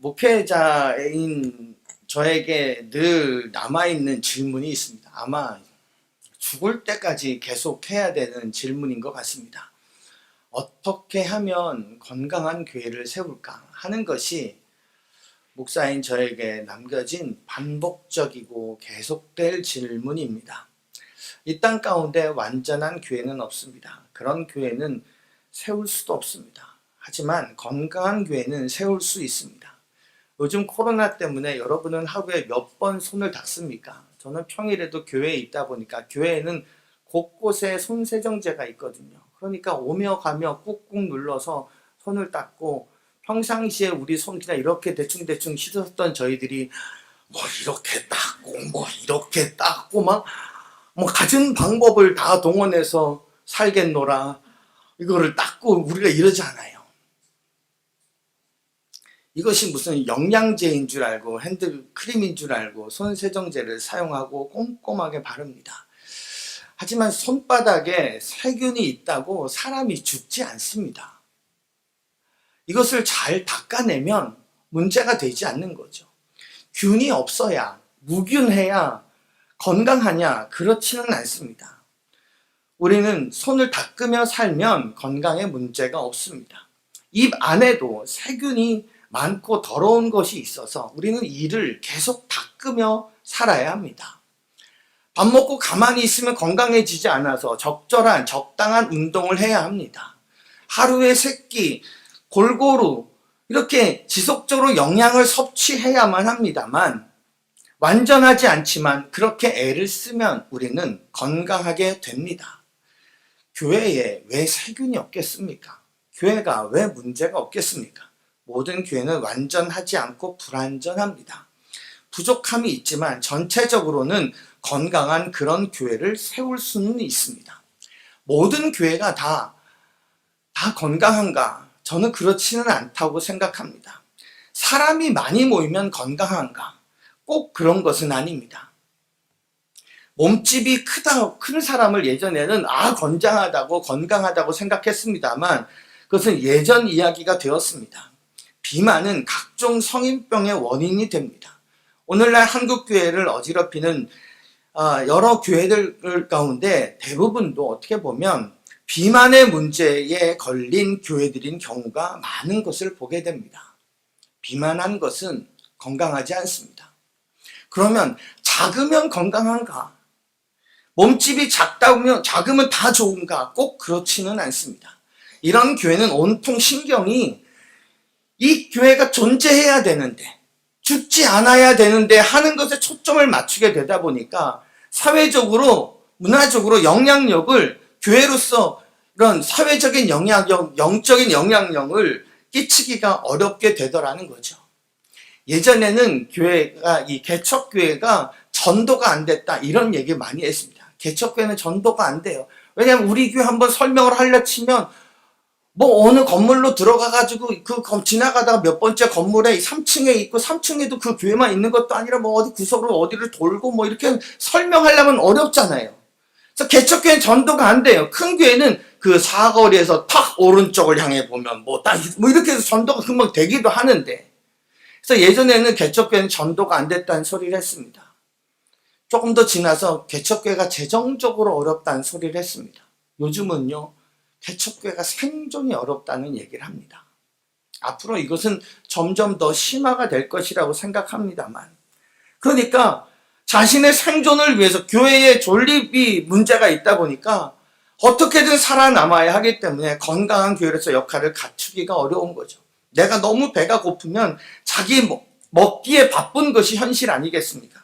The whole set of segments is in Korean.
목회자인 저에게 늘 남아있는 질문이 있습니다. 아마 죽을 때까지 계속 해야 되는 질문인 것 같습니다. 어떻게 하면 건강한 교회를 세울까 하는 것이 목사인 저에게 남겨진 반복적이고 계속될 질문입니다. 이 땅 가운데 완전한 교회는 없습니다. 그런 교회는 세울 수도 없습니다. 하지만 건강한 교회는 세울 수 있습니다. 요즘 코로나 때문에 여러분은 하루에 몇 번 손을 닦습니까? 저는 평일에도 교회에 있다 보니까 교회에는 곳곳에 손세정제가 있거든요. 그러니까 오며 가며 꾹꾹 눌러서 손을 닦고, 평상시에 우리 손 그냥 이렇게 대충대충 씻었던 저희들이 뭐 이렇게 닦고 뭐 이렇게 닦고 막 뭐 가진 방법을 다 동원해서 살겠노라 이거를 닦고 우리가 이러지 않아요. 이것이 무슨 영양제인 줄 알고 핸드크림인 줄 알고 손세정제를 사용하고 꼼꼼하게 바릅니다. 하지만 손바닥에 세균이 있다고 사람이 죽지 않습니다. 이것을 잘 닦아내면 문제가 되지 않는 거죠. 균이 없어야, 무균해야 건강하냐? 그렇지는 않습니다. 우리는 손을 닦으며 살면 건강에 문제가 없습니다. 입 안에도 세균이 많고 더러운 것이 있어서 우리는 이를 계속 닦으며 살아야 합니다. 밥 먹고 가만히 있으면 건강해지지 않아서 적당한 운동을 해야 합니다. 하루에 3끼 골고루 이렇게 지속적으로 영양을 섭취해야만 합니다만, 완전하지 않지만 그렇게 애를 쓰면 우리는 건강하게 됩니다. 교회에 왜 세균이 없겠습니까? 교회가 왜 문제가 없겠습니까? 모든 교회는 완전하지 않고 불완전합니다. 부족함이 있지만 전체적으로는 건강한 그런 교회를 세울 수는 있습니다. 모든 교회가 다 건강한가? 저는 그렇지는 않다고 생각합니다. 사람이 많이 모이면 건강한가? 꼭 그런 것은 아닙니다. 몸집이 큰 사람을 예전에는 건강하다고 생각했습니다만, 그것은 예전 이야기가 되었습니다. 비만은 각종 성인병의 원인이 됩니다. 오늘날 한국 교회를 어지럽히는 여러 교회들 가운데 대부분도 어떻게 보면 비만의 문제에 걸린 교회들인 경우가 많은 것을 보게 됩니다. 비만한 것은 건강하지 않습니다. 그러면 작으면 건강한가? 몸집이 작으면 다 좋은가? 꼭 그렇지는 않습니다. 이런 교회는 온통 신경이 이 교회가 존재해야 되는데, 죽지 않아야 되는데 하는 것에 초점을 맞추게 되다 보니까 사회적으로, 문화적으로 영향력을, 교회로서 이런 사회적인 영향력, 영적인 영향력을 끼치기가 어렵게 되더라는 거죠. 예전에는 이 개척교회가 전도가 안 됐다, 이런 얘기 많이 했습니다. 개척교회는 전도가 안 돼요. 왜냐하면 우리 교회 한번 설명을 하려 치면 뭐 어느 건물로 들어가가지고 지나가다가 몇 번째 건물에 3층에 있고 3층에도 그 교회만 있는 것도 아니라 뭐 어디 구석으로 어디를 돌고 뭐 이렇게 설명하려면 어렵잖아요. 그래서 개척교회는 전도가 안 돼요. 큰 교회는 그 사거리에서 탁 오른쪽을 향해 보면 뭐 이렇게 해서 전도가 금방 되기도 하는데, 그래서 예전에는 개척교회는 전도가 안 됐다는 소리를 했습니다. 조금 더 지나서 개척교회가 재정적으로 어렵다는 소리를 했습니다. 요즘은요, 개척교회가 생존이 어렵다는 얘기를 합니다. 앞으로 이것은 점점 더 심화가 될 것이라고 생각합니다만, 그러니까 자신의 생존을 위해서 교회의 존립이 문제가 있다 보니까 어떻게든 살아남아야 하기 때문에 건강한 교회로서 역할을 갖추기가 어려운 거죠. 내가 너무 배가 고프면 자기 먹기에 바쁜 것이 현실 아니겠습니까?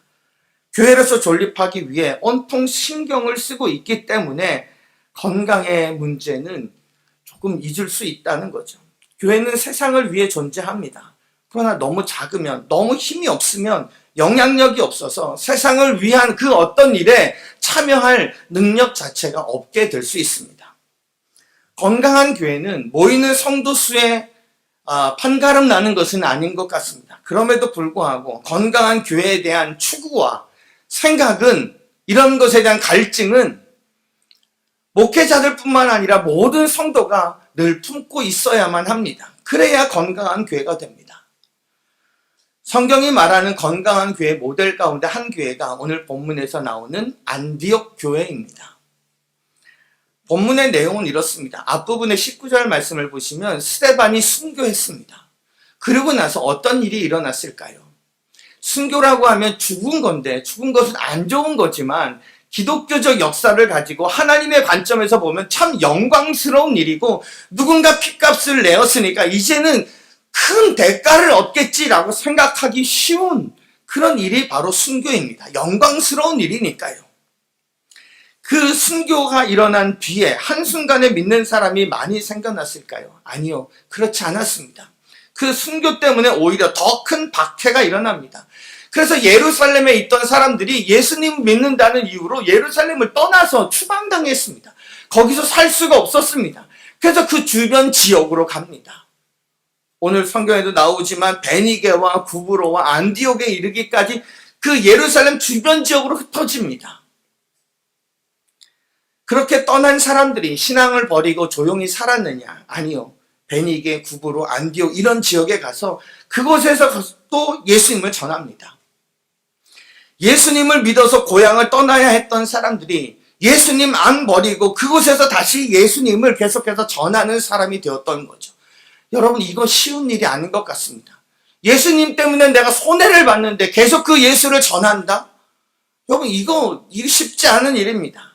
교회로서 존립하기 위해 온통 신경을 쓰고 있기 때문에 건강의 문제는 조금 잊을 수 있다는 거죠. 교회는 세상을 위해 존재합니다. 그러나 너무 작으면, 너무 힘이 없으면, 영향력이 없어서 세상을 위한 그 어떤 일에 참여할 능력 자체가 없게 될 수 있습니다. 건강한 교회는 모이는 성도 수에 판가름 나는 것은 아닌 것 같습니다. 그럼에도 불구하고 건강한 교회에 대한 추구와 생각은, 이런 것에 대한 갈증은 목회자들뿐만 아니라 모든 성도가 늘 품고 있어야만 합니다. 그래야 건강한 교회가 됩니다. 성경이 말하는 건강한 교회 모델 가운데 한 교회가 오늘 본문에서 나오는 안디옥 교회입니다. 본문의 내용은 이렇습니다. 앞부분의 19절 말씀을 보시면 스데반이 순교했습니다. 그러고 나서 어떤 일이 일어났을까요? 순교라고 하면 죽은 건데 죽은 것은 안 좋은 거지만 기독교적 역사를 가지고 하나님의 관점에서 보면 참 영광스러운 일이고 누군가 핏값을 내었으니까 이제는 큰 대가를 얻겠지라고 생각하기 쉬운 그런 일이 바로 순교입니다. 영광스러운 일이니까요. 그 순교가 일어난 뒤에 한순간에 믿는 사람이 많이 생겨났을까요? 아니요. 그렇지 않았습니다. 그 순교 때문에 오히려 더 큰 박해가 일어납니다. 그래서 예루살렘에 있던 사람들이 예수님 믿는다는 이유로 예루살렘을 떠나서 추방당했습니다. 거기서 살 수가 없었습니다. 그래서 그 주변 지역으로 갑니다. 오늘 성경에도 나오지만 베니게와 구브로와 안디옥에 이르기까지 그 예루살렘 주변 지역으로 흩어집니다. 그렇게 떠난 사람들이 신앙을 버리고 조용히 살았느냐? 아니요. 베니게, 구브로, 안디옥 이런 지역에 가서 그곳에서 또 예수님을 전합니다. 예수님을 믿어서 고향을 떠나야 했던 사람들이 예수님 안 버리고 그곳에서 다시 예수님을 계속해서 전하는 사람이 되었던 거죠. 여러분, 이거 쉬운 일이 아닌 것 같습니다. 예수님 때문에 내가 손해를 봤는데 계속 그 예수를 전한다? 여러분, 이거 쉽지 않은 일입니다.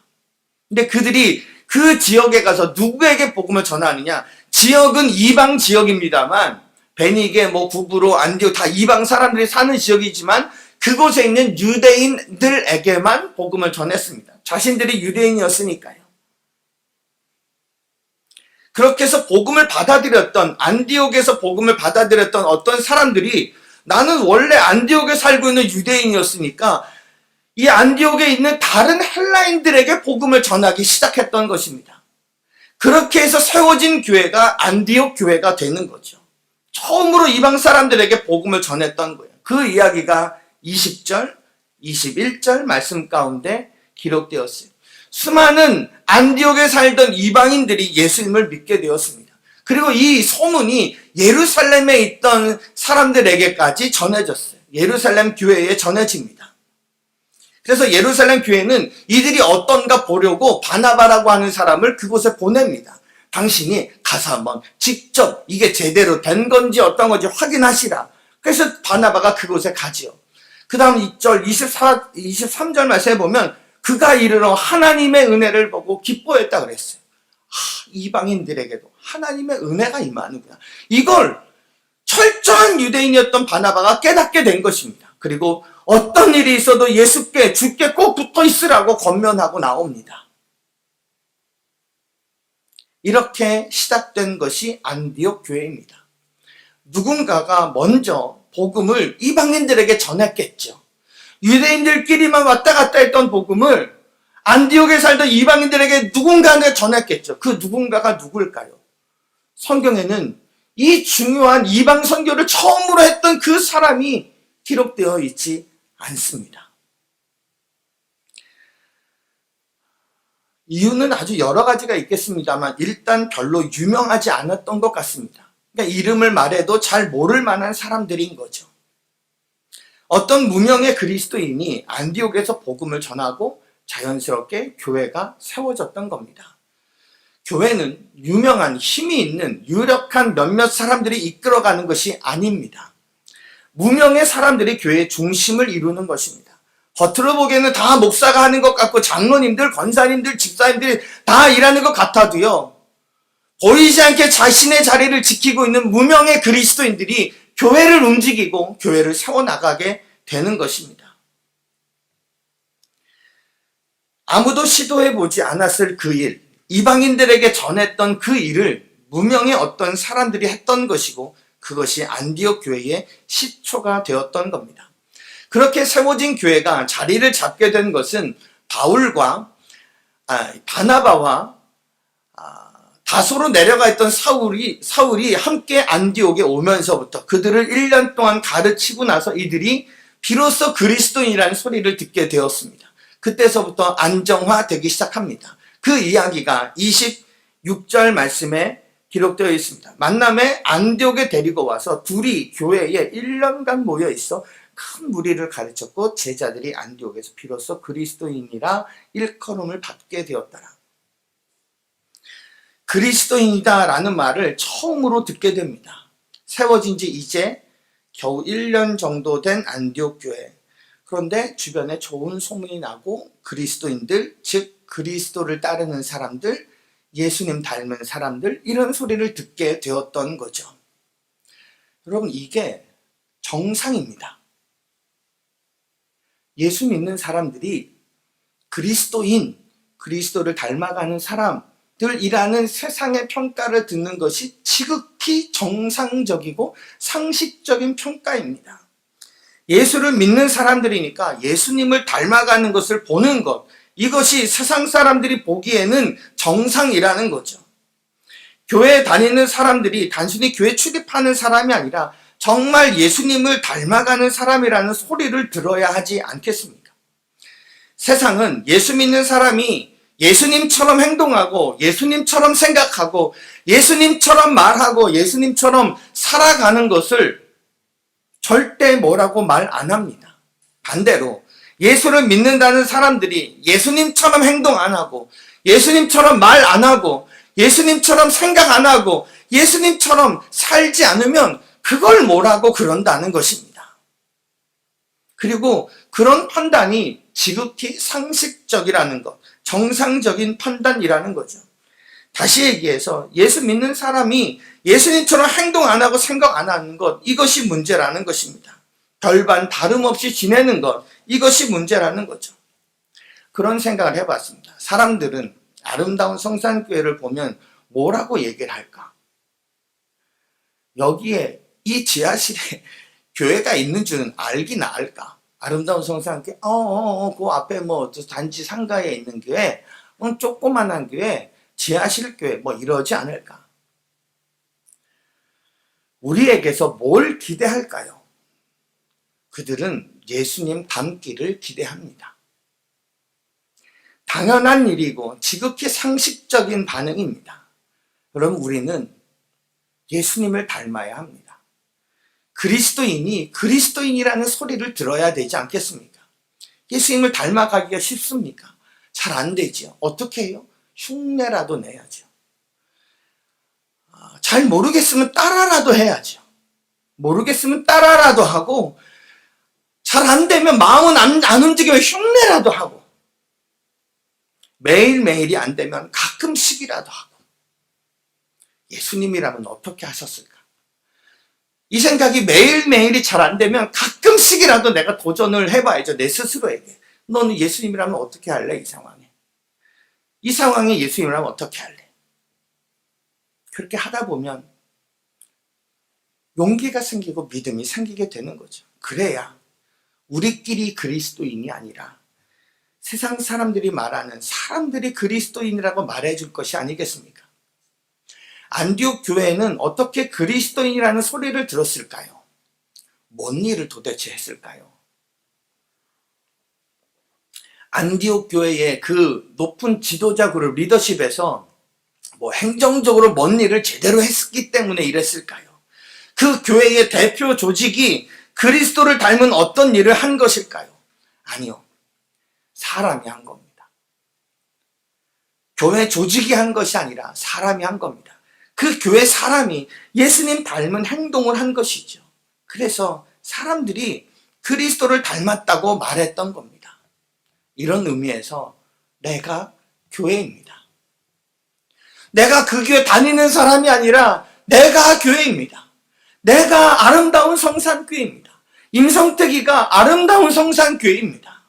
근데 그들이 그 지역에 가서 누구에게 복음을 전하느냐? 지역은 이방 지역입니다만 베니게, 구브로, 안디옥 다 이방 사람들이 사는 지역이지만 그곳에 있는 유대인들에게만 복음을 전했습니다. 자신들이 유대인이었으니까요. 그렇게 해서 복음을 받아들였던, 안디옥에서 복음을 받아들였던 어떤 사람들이 나는 원래 안디옥에 살고 있는 유대인이었으니까 이 안디옥에 있는 다른 헬라인들에게 복음을 전하기 시작했던 것입니다. 그렇게 해서 세워진 교회가 안디옥 교회가 되는 거죠. 처음으로 이방 사람들에게 복음을 전했던 거예요. 그 이야기가 20절, 21절 말씀 가운데 기록되었어요. 수많은 안디옥에 살던 이방인들이 예수님을 믿게 되었습니다. 그리고 이 소문이 예루살렘에 있던 사람들에게까지 전해졌어요. 예루살렘 교회에 전해집니다. 그래서 예루살렘 교회는 이들이 어떤가 보려고 바나바라고 하는 사람을 그곳에 보냅니다. 당신이 가서 한번 직접 이게 제대로 된 건지 어떤 건지 확인하시라. 그래서 바나바가 그곳에 가지요. 그 다음 2절, 23절 말씀에 보면 그가 이르러 하나님의 은혜를 보고 기뻐했다 그랬어요. 이방인들에게도 하나님의 은혜가 임하는구나. 이걸 철저한 유대인이었던 바나바가 깨닫게 된 것입니다. 그리고 어떤 일이 있어도 예수께 주께 꼭 붙어 있으라고 권면하고 나옵니다. 이렇게 시작된 것이 안디옥 교회입니다. 누군가가 먼저 복음을 이방인들에게 전했겠죠. 유대인들끼리만 왔다 갔다 했던 복음을 안디옥에 살던 이방인들에게 누군가가 전했겠죠. 그 누군가가 누굴까요? 성경에는 이 중요한 이방 선교를 처음으로 했던 그 사람이 기록되어 있지 않습니다. 이유는 아주 여러 가지가 있겠습니다만 일단 별로 유명하지 않았던 것 같습니다. 그러니까 이름을 말해도 잘 모를 만한 사람들인 거죠. 어떤 무명의 그리스도인이 안디옥에서 복음을 전하고 자연스럽게 교회가 세워졌던 겁니다. 교회는 유명한 힘이 있는 유력한 몇몇 사람들이 이끌어가는 것이 아닙니다. 무명의 사람들이 교회의 중심을 이루는 것입니다. 겉으로 보기에는 다 목사가 하는 것 같고 장로님들, 권사님들, 집사님들이 다 일하는 것 같아도요. 보이지 않게 자신의 자리를 지키고 있는 무명의 그리스도인들이 교회를 움직이고 교회를 세워나가게 되는 것입니다. 아무도 시도해보지 않았을 그 일, 이방인들에게 전했던 그 일을 무명의 어떤 사람들이 했던 것이고 그것이 안디옥 교회의 시초가 되었던 겁니다. 그렇게 세워진 교회가 자리를 잡게 된 것은 바울과 바나바와 다소로 내려가 있던 사울이 함께 안디옥에 오면서부터 그들을 1년 동안 가르치고 나서 이들이 비로소 그리스도인이라는 소리를 듣게 되었습니다. 그때서부터 안정화되기 시작합니다. 그 이야기가 26절 말씀에 기록되어 있습니다. 만남에 안디옥에 데리고 와서 둘이 교회에 1년간 모여 있어 큰 무리를 가르쳤고 제자들이 안디옥에서 비로소 그리스도인이라 일컬음을 받게 되었더라. 그리스도인이다라는 말을 처음으로 듣게 됩니다. 세워진 지 이제 겨우 1년 정도 된 안디옥 교회. 그런데 주변에 좋은 소문이 나고 그리스도인들, 즉 그리스도를 따르는 사람들, 예수님 닮은 사람들, 이런 소리를 듣게 되었던 거죠. 여러분, 이게 정상입니다. 예수 믿는 사람들이 그리스도인, 그리스도를 닮아가는 사람들이라는 세상의 평가를 듣는 것이 지극히 정상적이고 상식적인 평가입니다. 예수를 믿는 사람들이니까 예수님을 닮아가는 것을 보는 것, 이것이 세상 사람들이 보기에는 정상이라는 거죠. 교회에 다니는 사람들이 단순히 교회 출입하는 사람이 아니라 정말 예수님을 닮아가는 사람이라는 소리를 들어야 하지 않겠습니까? 세상은 예수 믿는 사람이 예수님처럼 행동하고 예수님처럼 생각하고 예수님처럼 말하고 예수님처럼 살아가는 것을 절대 뭐라고 말 안 합니다. 반대로 예수를 믿는다는 사람들이 예수님처럼 행동 안 하고 예수님처럼 말 안 하고 예수님처럼 생각 안 하고 예수님처럼 살지 않으면 그걸 뭐라고 그런다는 것입니다. 그리고 그런 판단이 지극히 상식적이라는 것, 정상적인 판단이라는 거죠. 다시 얘기해서 예수 믿는 사람이 예수님처럼 행동 안 하고 생각 안 하는 것, 이것이 문제라는 것입니다. 별반 다름없이 지내는 것, 이것이 문제라는 거죠. 그런 생각을 해봤습니다. 사람들은 아름다운 성산교회를 보면 뭐라고 얘기를 할까? 여기에 이 지하실에 교회가 있는 줄은 알긴 알까? 아름다운 성산교회, 그 앞에 뭐 단지 상가에 있는 교회, 조그만한 교회, 지하실 교회, 뭐 이러지 않을까? 우리에게서 뭘 기대할까요? 그들은 예수님 닮기를 기대합니다. 당연한 일이고 지극히 상식적인 반응입니다. 그럼 우리는 예수님을 닮아야 합니다. 그리스도인이 그리스도인이라는 소리를 들어야 되지 않겠습니까? 예수님을 닮아가기가 쉽습니까? 잘 안 되죠. 어떻게 해요? 흉내라도 내야죠. 잘 모르겠으면 따라라도 해야죠. 모르겠으면 따라라도 하고, 잘 안 되면 마음은 안 움직이면 흉내라도 하고, 매일매일이 안 되면 가끔씩이라도 하고. 예수님이라면 어떻게 하셨을까? 이 생각이 매일매일이 잘 안 되면 가끔씩이라도 내가 도전을 해봐야죠. 내 스스로에게. 너는 예수님이라면 어떻게 할래? 이 상황에. 이 상황에 예수님이라면 어떻게 할래? 그렇게 하다 보면 용기가 생기고 믿음이 생기게 되는 거죠. 그래야 우리끼리 그리스도인이 아니라 세상 사람들이 말하는 사람들이 그리스도인이라고 말해줄 것이 아니겠습니까? 안디옥 교회는 어떻게 그리스도인이라는 소리를 들었을까요? 뭔 일을 도대체 했을까요? 안디옥 교회의 그 높은 지도자 그룹 리더십에서 뭐 행정적으로 뭔 일을 제대로 했기 때문에 이랬을까요? 그 교회의 대표 조직이 그리스도를 닮은 어떤 일을 한 것일까요? 아니요. 사람이 한 겁니다. 교회 조직이 한 것이 아니라 사람이 한 겁니다. 그 교회 사람이 예수님 닮은 행동을 한 것이죠. 그래서 사람들이 그리스도를 닮았다고 말했던 겁니다. 이런 의미에서 내가 교회입니다. 내가 그 교회 다니는 사람이 아니라 내가 교회입니다. 내가 아름다운 성산교회입니다. 임성택이가 아름다운 성산교회입니다.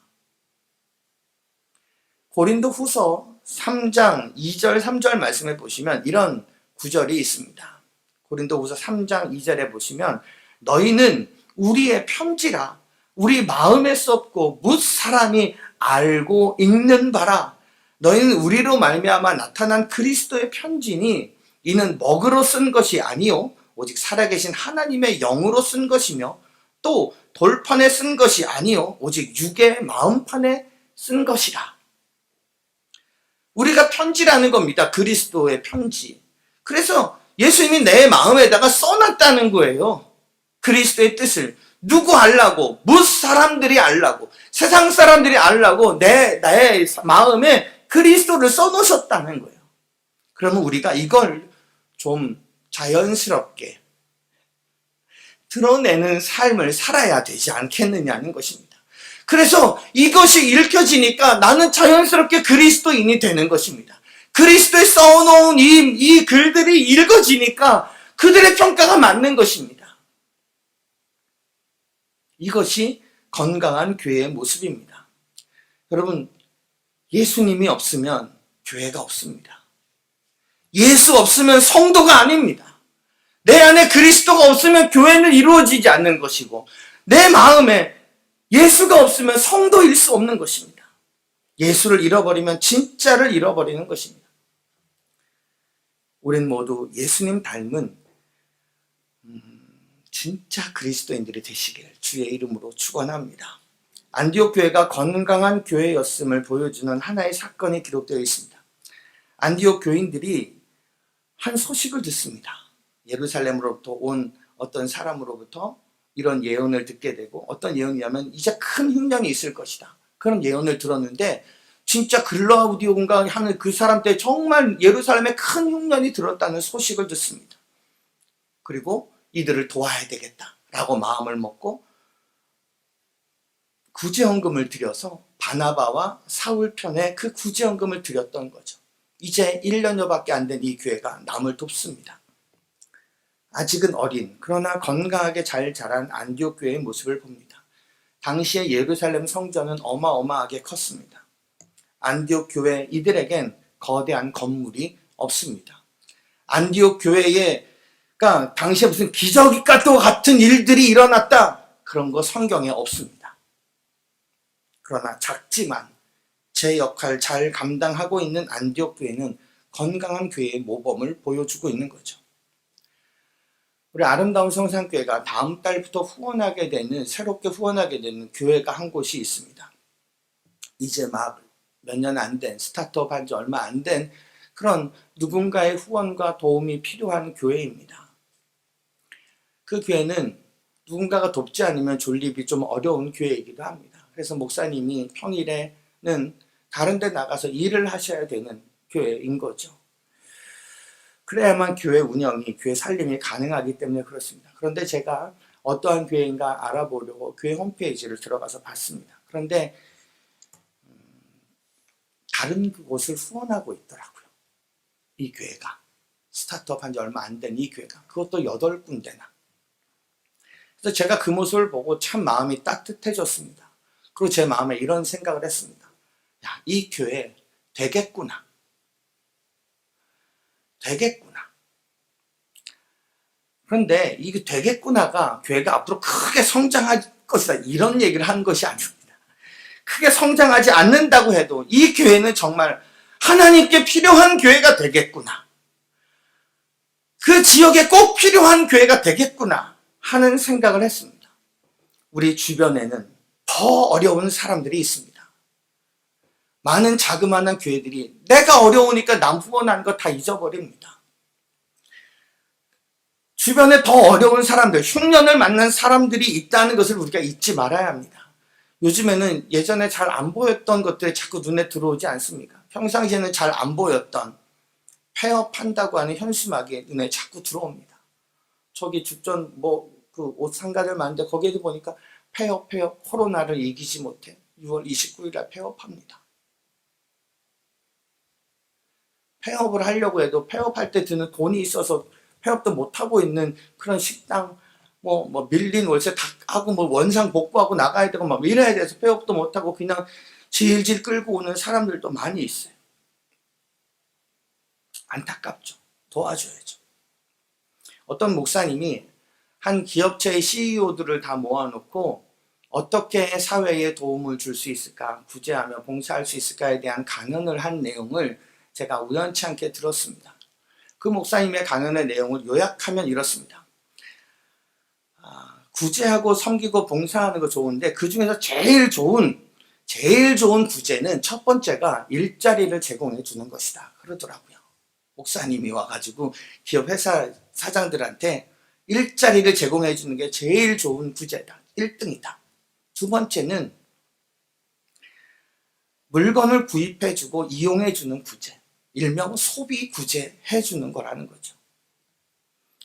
고린도 후서 3장 2절 3절 말씀에 보시면 이런 구절이 있습니다. 고린도 후서 3장 2절에 보시면 너희는 우리의 편지라 우리 마음에 썼고 뭇 사람이 알고 읽는 바라 너희는 우리로 말미암아 나타난 그리스도의 편지니 이는 먹으로 쓴 것이 아니요 오직 살아계신 하나님의 영으로 쓴 것이며 또 돌판에 쓴 것이 아니요 오직 육의 마음판에 쓴 것이라. 우리가 편지라는 겁니다. 그리스도의 편지. 그래서 예수님이 내 마음에다가 써놨다는 거예요. 그리스도의 뜻을. 누구 알라고, 무슨 사람들이 알라고, 세상 사람들이 알라고 나의 마음에 그리스도를 써놓으셨다는 거예요. 그러면 우리가 이걸 좀 자연스럽게 드러내는 삶을 살아야 되지 않겠느냐는 것입니다. 그래서 이것이 읽혀지니까 나는 자연스럽게 그리스도인이 되는 것입니다. 그리스도에 써놓은 이 글들이 읽어지니까 그들의 평가가 맞는 것입니다. 이것이 건강한 교회의 모습입니다. 여러분, 예수님이 없으면 교회가 없습니다. 예수 없으면 성도가 아닙니다. 내 안에 그리스도가 없으면 교회는 이루어지지 않는 것이고, 내 마음에 예수가 없으면 성도일 수 없는 것입니다. 예수를 잃어버리면 진짜를 잃어버리는 것입니다. 우린 모두 예수님 닮은 진짜 그리스도인들이 되시길 주의 이름으로 축원합니다. 안디옥 교회가 건강한 교회였음을 보여주는 하나의 사건이 기록되어 있습니다. 안디옥 교인들이 한 소식을 듣습니다. 예루살렘으로부터 온 어떤 사람으로부터 이런 예언을 듣게 되고, 어떤 예언이냐면 이제 큰 흉년이 있을 것이다, 그런 예언을 들었는데, 진짜 글라우디온가 하는 그 사람 때 정말 예루살렘에 큰 흉년이 들었다는 소식을 듣습니다. 그리고 이들을 도와야 되겠다라고 마음을 먹고 구제헌금을 드려서 바나바와 사울 편에 그 구제헌금을 드렸던 거죠. 이제 1년여밖에 안 된 이 교회가 남을 돕습니다. 아직은 어린, 그러나 건강하게 잘 자란 안디옥 교회의 모습을 봅니다. 당시의 예루살렘 성전은 어마어마하게 컸습니다. 안디옥 교회 이들에겐 거대한 건물이 없습니다. 안디옥 교회에 당시에 무슨 기적과 또 같은 일들이 일어났다, 그런 거 성경에 없습니다. 그러나 작지만 제 역할 잘 감당하고 있는 안디옥 교회는 건강한 교회의 모범을 보여주고 있는 거죠. 우리 아름다운 성산교회가 다음 달부터 새롭게 후원하게 되는 교회가 한 곳이 있습니다. 이제 막 몇 년 안 된, 스타트업 한 지 얼마 안 된 그런 누군가의 후원과 도움이 필요한 교회입니다. 그 교회는 누군가가 돕지 않으면 존립이 좀 어려운 교회이기도 합니다. 그래서 목사님이 평일에는 다른 데 나가서 일을 하셔야 되는 교회인 거죠. 그래야만 교회 운영이, 교회 살림이 가능하기 때문에 그렇습니다. 그런데 제가 어떠한 교회인가 알아보려고 교회 홈페이지를 들어가서 봤습니다. 그런데 다른 곳을 후원하고 있더라고요. 이 교회가. 스타트업 한 지 얼마 안 된 이 교회가. 그것도 8군데나. 그래서 제가 그 모습을 보고 참 마음이 따뜻해졌습니다. 그리고 제 마음에 이런 생각을 했습니다. 야, 이 교회 되겠구나. 되겠구나. 그런데 이게 되겠구나가 교회가 앞으로 크게 성장할 것이다, 이런 얘기를 한 것이 아닙니다. 크게 성장하지 않는다고 해도 이 교회는 정말 하나님께 필요한 교회가 되겠구나. 그 지역에 꼭 필요한 교회가 되겠구나 하는 생각을 했습니다. 우리 주변에는 더 어려운 사람들이 있습니다. 많은 자그마한 교회들이 내가 어려우니까 남 후원하는 거 다 잊어버립니다. 주변에 더 어려운 사람들, 흉년을 만난 사람들이 있다는 것을 우리가 잊지 말아야 합니다. 요즘에는 예전에 잘 안 보였던 것들이 자꾸 눈에 들어오지 않습니까? 평상시에는 잘 안 보였던 폐업한다고 하는 현수막이 눈에 자꾸 들어옵니다. 저기 죽전 그 옷 상가를 만드는데 거기에도 보니까 폐업, 코로나를 이기지 못해 6월 29일에 폐업합니다. 폐업을 하려고 해도 폐업할 때 드는 돈이 있어서 폐업도 못하고 있는 그런 식당, 밀린 월세 다 하고 원상 복구하고 나가야 되고 이래야 돼서 폐업도 못하고 그냥 질질 끌고 오는 사람들도 많이 있어요. 안타깝죠. 도와줘야죠. 어떤 목사님이 한 기업체의 CEO들을 다 모아놓고 어떻게 사회에 도움을 줄 수 있을까, 구제하며 봉사할 수 있을까에 대한 강연을 한 내용을 제가 우연치 않게 들었습니다. 그 목사님의 강연의 내용을 요약하면 이렇습니다. 구제하고 섬기고 봉사하는 거 좋은데 그 중에서 제일 좋은 구제는 첫 번째가 일자리를 제공해 주는 것이다, 그러더라고요. 목사님이 와가지고 기업 회사 사장들한테 일자리를 제공해 주는 게 제일 좋은 구제다. 1등이다. 두 번째는 물건을 구입해 주고 이용해 주는 구제. 일명 소비 구제 해주는 거라는 거죠.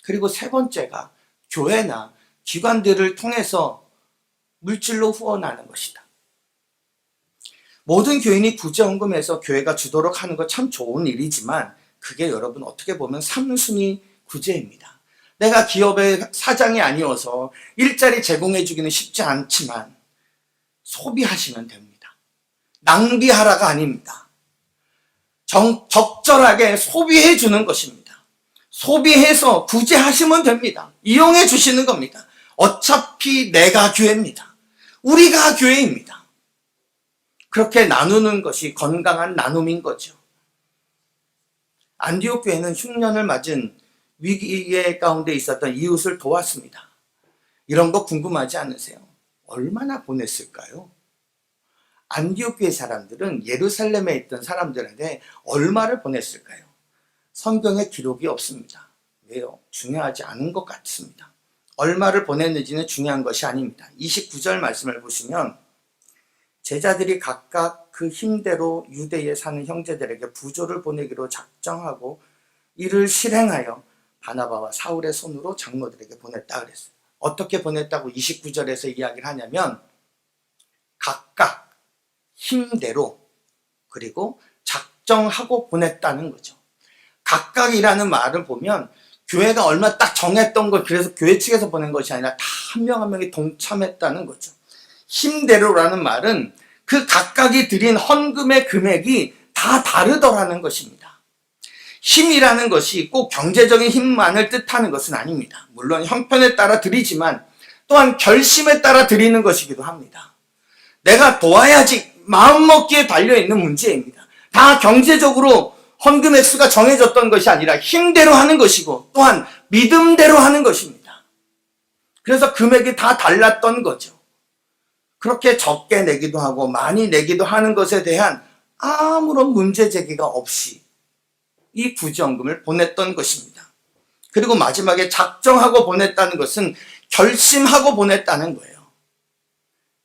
그리고 세 번째가 교회나 기관들을 통해서 물질로 후원하는 것이다. 모든 교인이 구제헌금에서 교회가 주도록 하는 거 참 좋은 일이지만 그게 여러분 어떻게 보면 3순위 구제입니다. 내가 기업의 사장이 아니어서 일자리 제공해 주기는 쉽지 않지만 소비하시면 됩니다. 낭비하라가 아닙니다. 적절하게 소비해 주는 것입니다. 소비해서 구제하시면 됩니다. 이용해 주시는 겁니다. 어차피 내가 교회입니다. 우리가 교회입니다. 그렇게 나누는 것이 건강한 나눔인 거죠. 안디옥 교회는 흉년을 맞은 위기의 가운데 있었던 이웃을 도왔습니다. 이런 거 궁금하지 않으세요? 얼마나 보냈을까요? 안디옥 교회 사람들은 예루살렘에 있던 사람들에게 얼마를 보냈을까요? 성경에 기록이 없습니다. 왜요? 중요하지 않은 것 같습니다. 얼마를 보냈는지는 중요한 것이 아닙니다. 29절 말씀을 보시면 제자들이 각각 그 힘대로 유대에 사는 형제들에게 부조를 보내기로 작정하고 이를 실행하여 바나바와 사울의 손으로 장로들에게 보냈다 그랬어요. 어떻게 보냈다고 29절에서 이야기를 하냐면 각각 힘대로 그리고 작정하고 보냈다는 거죠. 각각이라는 말을 보면 교회가 얼마 딱 정했던 것, 그래서 교회 측에서 보낸 것이 아니라 다 한 명 한 명이 동참했다는 거죠. 힘대로라는 말은 그 각각이 드린 헌금의 금액이 다 다르더라는 것입니다. 힘이라는 것이 꼭 경제적인 힘만을 뜻하는 것은 아닙니다. 물론 형편에 따라 드리지만 또한 결심에 따라 드리는 것이기도 합니다. 내가 도와야지 마음먹기에 달려있는 문제입니다. 다 경제적으로 헌금의 수가 정해졌던 것이 아니라 힘대로 하는 것이고 또한 믿음대로 하는 것입니다. 그래서 금액이 다 달랐던 거죠. 그렇게 적게 내기도 하고 많이 내기도 하는 것에 대한 아무런 문제 제기가 없이 이 구제헌금을 보냈던 것입니다. 그리고 마지막에 작정하고 보냈다는 것은 결심하고 보냈다는 거예요.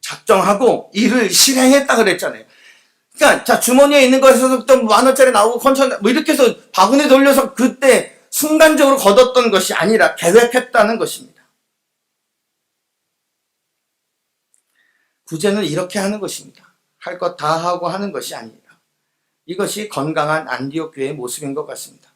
작정하고 일을 실행했다 그랬잖아요. 그러니까 자 주머니에 있는 것에서부터 10,000원짜리 나오고 뭐 이렇게 해서 바구니 돌려서 그때 순간적으로 걷었던 것이 아니라 계획했다는 것입니다. 구제는 이렇게 하는 것입니다. 할 것 다 하고 하는 것이 아니라 이것이 건강한 안디옥 교회의 모습인 것 같습니다.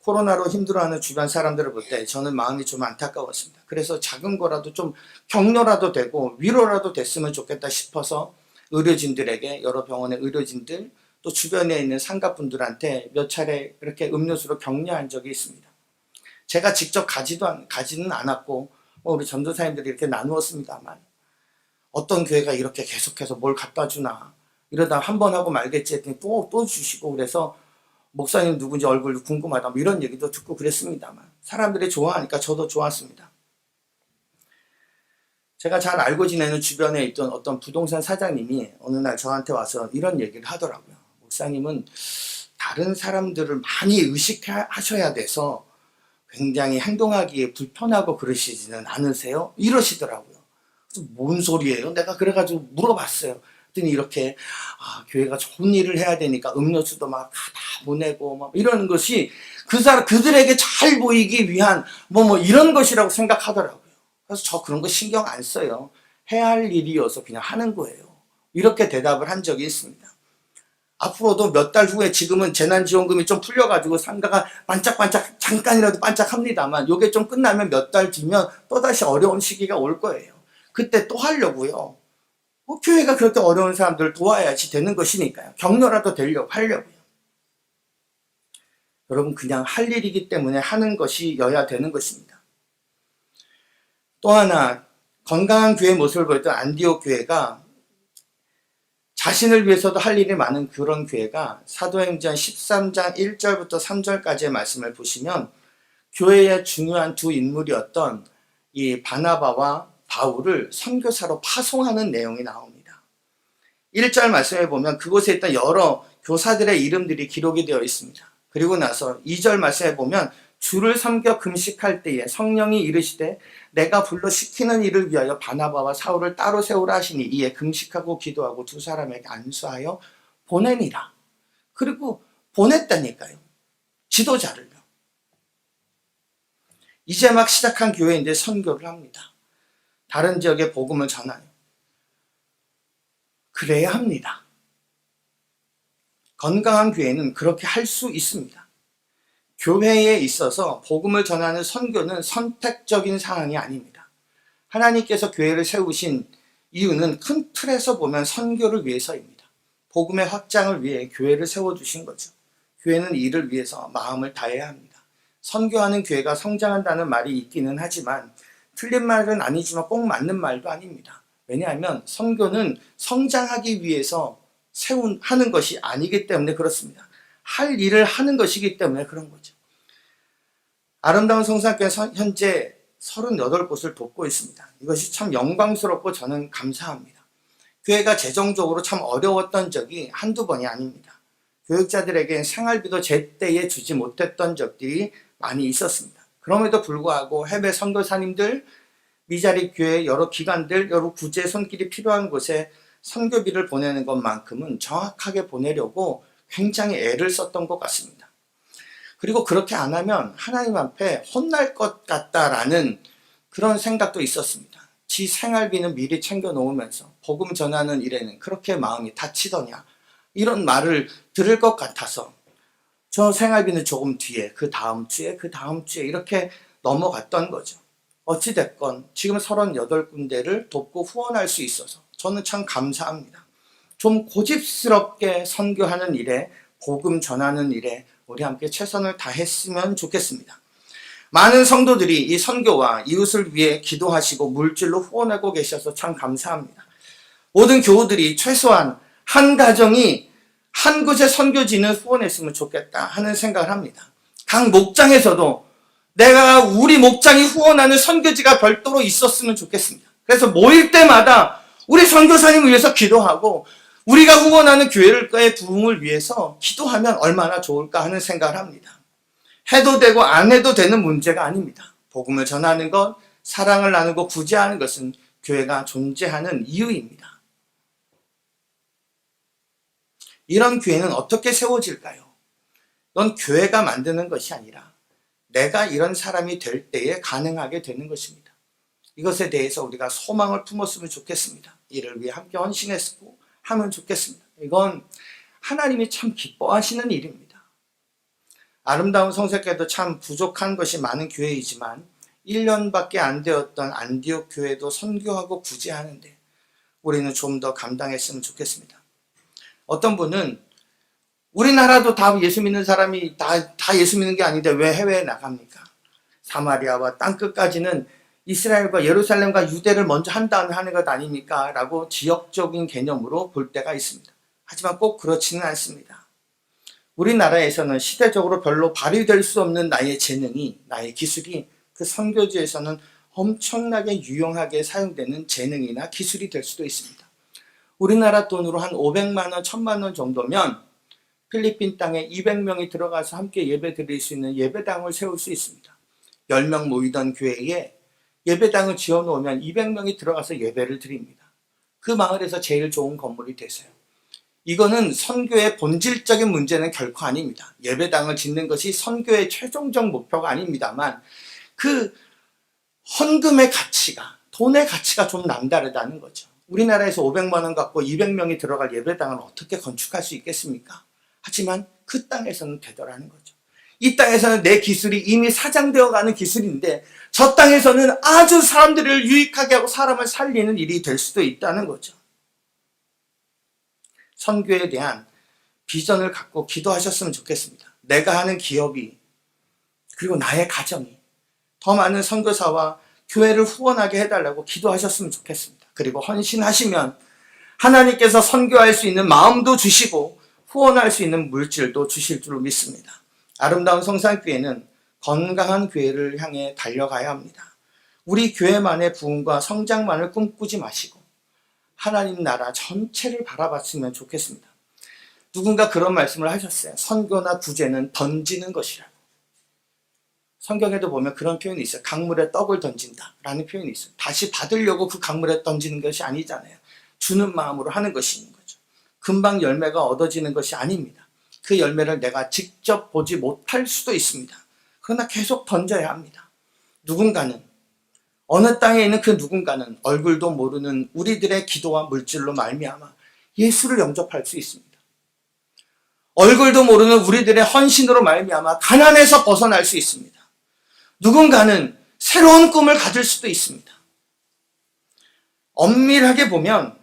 코로나로 힘들어하는 주변 사람들을 볼 때 저는 마음이 좀 안타까웠습니다. 그래서 작은 거라도 좀 격려라도 되고 위로라도 됐으면 좋겠다 싶어서 의료진들에게 여러 병원의 의료진들 또 주변에 있는 상가분들한테 몇 차례 그렇게 음료수로 격려한 적이 있습니다. 제가 직접 가지는 않았고 우리 전도사님들이 이렇게 나누었습니다만 어떤 교회가 이렇게 계속해서 뭘 갖다 주나 이러다 한 번 하고 말겠지 했더니 또 주시고 그래서 목사님 누군지 얼굴 궁금하다 뭐 이런 얘기도 듣고 그랬습니다만 사람들이 좋아하니까 저도 좋았습니다. 제가 잘 알고 지내는 주변에 있던 어떤 부동산 사장님이 어느 날 저한테 와서 이런 얘기를 하더라고요. 목사님은 다른 사람들을 많이 의식하셔야 돼서 굉장히 행동하기에 불편하고 그러시지는 않으세요? 이러시더라고요. 그래서 뭔 소리예요? 내가 그래가지고 물어봤어요. 그랬더니 이렇게 교회가 좋은 일을 해야 되니까 음료수도 막 다 보내고 막 이런 것이 그들에게 잘 보이기 위한 뭐 이런 것이라고 생각하더라고요. 그래서 저 그런 거 신경 안 써요. 해야 할 일이어서 그냥 하는 거예요. 이렇게 대답을 한 적이 있습니다. 앞으로도 몇 달 후에 지금은 재난지원금이 좀 풀려가지고 상가가 반짝반짝 잠깐이라도 반짝합니다만 이게 좀 끝나면 몇 달 뒤면 또다시 어려운 시기가 올 거예요. 그때 또 하려고요. 교회가 그렇게 어려운 사람들을 도와야지 되는 것이니까요. 격려라도 하려고요. 여러분 그냥 할 일이기 때문에 하는 것이어야 되는 것입니다. 또 하나 건강한 교회의 모습을 보였던 안디옥 교회가 자신을 위해서도 할 일이 많은 그런 교회가 사도행전 13장 1절부터 3절까지의 말씀을 보시면 교회의 중요한 두 인물이었던 이 바나바와 바울을 선교사로 파송하는 내용이 나옵니다. 1절 말씀에 보면 그곳에 있던 여러 교사들의 이름들이 기록이 되어 있습니다. 그리고 나서 2절 말씀에 보면 주를 섬겨 금식할 때에 성령이 이르시되 내가 불러 시키는 일을 위하여 바나바와 사울을 따로 세우라 하시니 이에 금식하고 기도하고 두 사람에게 안수하여 보내니라. 그리고 보냈다니까요. 지도자를요. 이제 막 시작한 교회인데 선교를 합니다. 다른 지역에 복음을 전하요. 그래야 합니다. 건강한 교회는 그렇게 할 수 있습니다. 교회에 있어서 복음을 전하는 선교는 선택적인 사항이 아닙니다. 하나님께서 교회를 세우신 이유는 큰 틀에서 보면 선교를 위해서입니다. 복음의 확장을 위해 교회를 세워주신 거죠. 교회는 이를 위해서 마음을 다해야 합니다. 선교하는 교회가 성장한다는 말이 있기는 하지만 틀린 말은 아니지만 꼭 맞는 말도 아닙니다. 왜냐하면 선교는 성장하기 위해서 하는 것이 아니기 때문에 그렇습니다. 할 일을 하는 것이기 때문에 그런 거죠. 아름다운 성산교회는 현재 38곳을 돕고 있습니다. 이것이 참 영광스럽고 저는 감사합니다. 교회가 재정적으로 참 어려웠던 적이 한두 번이 아닙니다. 교육자들에게 생활비도 제때에 주지 못했던 적들이 많이 있었습니다. 그럼에도 불구하고 해외 선교사님들, 미자립 교회 여러 기관들, 여러 구제 손길이 필요한 곳에 선교비를 보내는 것만큼은 정확하게 보내려고 굉장히 애를 썼던 것 같습니다. 그리고 그렇게 안 하면 하나님 앞에 혼날 것 같다라는 그런 생각도 있었습니다. 지 생활비는 미리 챙겨 놓으면서 복음 전하는 일에는 그렇게 마음이 다치더냐 이런 말을 들을 것 같아서 저 생활비는 조금 뒤에 그 다음 주에 이렇게 넘어갔던 거죠. 어찌됐건 지금 38군데를 돕고 후원할 수 있어서 저는 참 감사합니다. 좀 고집스럽게 선교하는 일에 복음 전하는 일에 우리 함께 최선을 다했으면 좋겠습니다. 많은 성도들이 이 선교와 이웃을 위해 기도하시고 물질로 후원하고 계셔서 참 감사합니다. 모든 교우들이 최소한 한 가정이 한 곳의 선교지는 후원했으면 좋겠다 하는 생각을 합니다. 각 목장에서도 내가 우리 목장이 후원하는 선교지가 별도로 있었으면 좋겠습니다. 그래서 모일 때마다 우리 선교사님을 위해서 기도하고 우리가 후원하는 교회의 부흥을 위해서 기도하면 얼마나 좋을까 하는 생각을 합니다. 해도 되고 안 해도 되는 문제가 아닙니다. 복음을 전하는 것, 사랑을 나누고 구제하는 것은 교회가 존재하는 이유입니다. 이런 교회는 어떻게 세워질까요? 이건 교회가 만드는 것이 아니라 내가 이런 사람이 될 때에 가능하게 되는 것입니다. 이것에 대해서 우리가 소망을 품었으면 좋겠습니다. 이를 위해 함께 헌신했고 하면 좋겠습니다. 이건 하나님이 참 기뻐하시는 일입니다. 아름다운 성색에도 참 부족한 것이 많은 교회이지만 1년밖에 안 되었던 안디옥 교회도 선교하고 구제하는데 우리는 좀 더 감당했으면 좋겠습니다. 어떤 분은 우리나라도 다 예수 믿는 사람이 다 예수 믿는 게 아닌데 왜 해외에 나갑니까? 사마리아와 땅끝까지는 이스라엘과 예루살렘과 유대를 먼저 한 다음에 하는 것 아닙니까? 라고 지역적인 개념으로 볼 때가 있습니다. 하지만 꼭 그렇지는 않습니다. 우리나라에서는 시대적으로 별로 발휘될 수 없는 나의 재능이, 나의 기술이 그 선교지에서는 엄청나게 유용하게 사용되는 재능이나 기술이 될 수도 있습니다. 우리나라 돈으로 한 500만 원, 1000만 원 정도면 필리핀 땅에 200명이 들어가서 함께 예배 드릴 수 있는 예배당을 세울 수 있습니다. 10명 모이던 교회에 예배당을 지어놓으면 200명이 들어가서 예배를 드립니다. 그 마을에서 제일 좋은 건물이 되세요. 이거는 선교의 본질적인 문제는 결코 아닙니다. 예배당을 짓는 것이 선교의 최종적 목표가 아닙니다만 그 헌금의 가치가, 돈의 가치가 좀 남다르다는 거죠. 우리나라에서 500만 원 갖고 200명이 들어갈 예배당을 어떻게 건축할 수 있겠습니까? 하지만 그 땅에서는 되더라는 거죠. 이 땅에서는 내 기술이 이미 사장되어 가는 기술인데 저 땅에서는 아주 사람들을 유익하게 하고 사람을 살리는 일이 될 수도 있다는 거죠. 선교에 대한 비전을 갖고 기도하셨으면 좋겠습니다. 내가 하는 기업이 그리고 나의 가정이 더 많은 선교사와 교회를 후원하게 해달라고 기도하셨으면 좋겠습니다. 그리고 헌신하시면 하나님께서 선교할 수 있는 마음도 주시고 후원할 수 있는 물질도 주실 줄로 믿습니다. 아름다운 성산교회는 건강한 교회를 향해 달려가야 합니다. 우리 교회만의 부흥과 성장만을 꿈꾸지 마시고 하나님 나라 전체를 바라봤으면 좋겠습니다. 누군가 그런 말씀을 하셨어요. 선교나 구제는 던지는 것이라고. 성경에도 보면 그런 표현이 있어요. 강물에 떡을 던진다라는 표현이 있어요. 다시 받으려고 그 강물에 던지는 것이 아니잖아요. 주는 마음으로 하는 것이 있는 거죠. 금방 열매가 얻어지는 것이 아닙니다. 그 열매를 내가 직접 보지 못할 수도 있습니다. 그러나 계속 던져야 합니다. 누군가는, 어느 땅에 있는 그 누군가는 얼굴도 모르는 우리들의 기도와 물질로 말미암아 예수를 영접할 수 있습니다. 얼굴도 모르는 우리들의 헌신으로 말미암아 가난에서 벗어날 수 있습니다. 누군가는 새로운 꿈을 가질 수도 있습니다. 엄밀하게 보면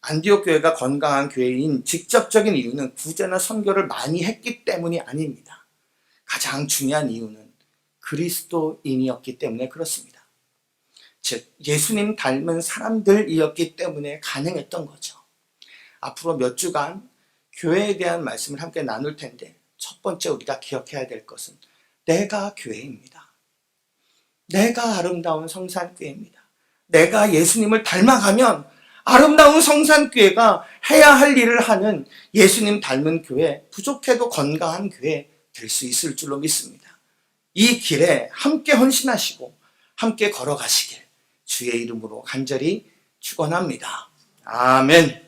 안디옥 교회가 건강한 교회인 직접적인 이유는 구제나 선교를 많이 했기 때문이 아닙니다. 가장 중요한 이유는 그리스도인이었기 때문에 그렇습니다. 즉 예수님 닮은 사람들이었기 때문에 가능했던 거죠. 앞으로 몇 주간 교회에 대한 말씀을 함께 나눌 텐데, 첫 번째 우리가 기억해야 될 것은 내가 교회입니다. 내가 아름다운 성산교회입니다. 내가 예수님을 닮아가면 아름다운 성산교회가 해야 할 일을 하는 예수님 닮은 교회, 부족해도 건강한 교회 될 수 있을 줄로 믿습니다. 이 길에 함께 헌신하시고 함께 걸어가시길 주의 이름으로 간절히 축원합니다. 아멘.